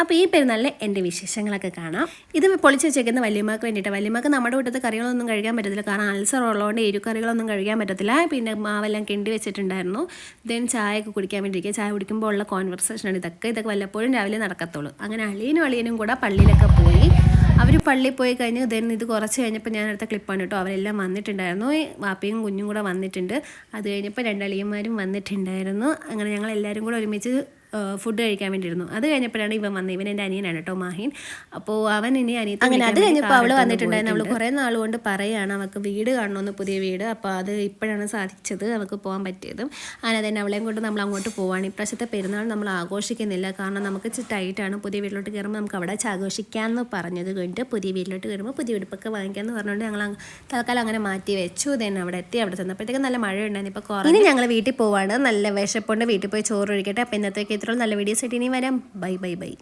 അപ്പോൾ ഈ പെരുന്നാളിലെ എൻ്റെ വിശേഷങ്ങളൊക്കെ കാണാം. ഇത് പൊളിച്ച് വെച്ചേക്കുന്ന വല്യമ്മക്ക് വേണ്ടിയിട്ട്. വല്യമ്മക്ക് നമ്മുടെ വീട്ടിലത്തെ കറികളൊന്നും കഴിക്കാൻ പറ്റത്തില്ല, കാരണം അൾസർ ഉള്ളതുകൊണ്ട് എരിക്കറികളൊന്നും കഴിക്കാൻ പറ്റത്തില്ല. പിന്നെ മാവെല്ലാം കിണ്ടി വെച്ചിട്ടുണ്ടായിരുന്നു. ദെൻ ചായയൊക്കെ കുടിക്കാൻ വേണ്ടിയിരിക്കുക. ചായ കുടിക്കുമ്പോൾ ഉള്ള കോൺവെർസേഷനാണ് ഇതൊക്കെ വല്ലപ്പോഴും രാവിലെ നടക്കത്തുള്ളൂ. അങ്ങനെ അളിയനും കൂടെ പള്ളിയിലൊക്കെ പോയി. അവർ പള്ളിയിൽ പോയി കഴിഞ്ഞ് ദെൻ ഇത് കുറച്ച് കഴിഞ്ഞപ്പോൾ ഞാൻ അടുത്ത ക്ലിപ്പാണ് കേട്ടോ. അവരെല്ലാം വന്നിട്ടുണ്ടായിരുന്നു. വാപ്പയും കുഞ്ഞും കൂടെ വന്നിട്ടുണ്ട്. അത് കഴിഞ്ഞപ്പോൾ രണ്ടളിയന്മാരും വന്നിട്ടുണ്ടായിരുന്നു. അങ്ങനെ ഞങ്ങൾ എല്ലാവരും കൂടെ ഒരുമിച്ച് ഫുഡ് കഴിക്കാൻ വേണ്ടിയിരുന്നു. അത് കഴിഞ്ഞപ്പോഴാണ് ഇവൻ വന്നത്. ഇവൻ എൻ്റെ അനിയനാണ് കേട്ടോ, മാഹിൻ. അപ്പോൾ അവൻ ഇനി അനിയത്തി അങ്ങനെ അത് കഴിഞ്ഞപ്പോൾ അവൾ വന്നിട്ടുണ്ടായിരുന്നു. അവൾ കുറേ നാളുകൊണ്ട് പറയുകയാണ് അവൾക്ക് വീട് കാണണമെന്ന്, പുതിയ വീട്. അപ്പോൾ അത് ഇപ്പോഴാണ് സാധിച്ചത്, അവൾക്ക് പോകാൻ പറ്റിയതും. അങ്ങനെ തന്നെ അവളെയും കൊണ്ട് നമ്മൾ അങ്ങോട്ട് പോവാണ്. ഇപ്രാവശ്യത്തെ പെരുന്നാൾ നമ്മൾ ആഘോഷിക്കുന്നില്ല, കാരണം നമുക്ക് ടൈറ്റാണ്. പുതിയ വീട്ടിലോട്ട് കയറുമ്പോൾ നമുക്ക് അവിടെ ആഘോഷിക്കാമെന്ന് പറഞ്ഞത് കഴിഞ്ഞിട്ട് പുതിയ വീട്ടിലോട്ട് കയറുമ്പോൾ പുതിയ ഉടുപ്പൊക്കെ വാങ്ങിക്കാമെന്ന് പറഞ്ഞുകൊണ്ട് ഞങ്ങൾ തൽക്കാലം അങ്ങനെ മാറ്റി വെച്ചു. ദെൻ അവിടെ എത്തി. അവിടെ ചെന്നപ്പോഴത്തേക്ക് നല്ല മഴ ഉണ്ടായിരുന്നു. ഇപ്പോൾ ഇനി ഞങ്ങൾ വീട്ടിൽ പോവാണ്. നല്ല വിശപ്പുണ്ട്, വീട്ടിൽ പോയി ചോറ് ഒഴിക്കട്ടെ. അപ്പോൾ ഇന്നത്തേക്ക് ഇത്രയും നല്ല വീഡിയോസ് ആയിട്ട് ഇനി വരാം. ബൈ.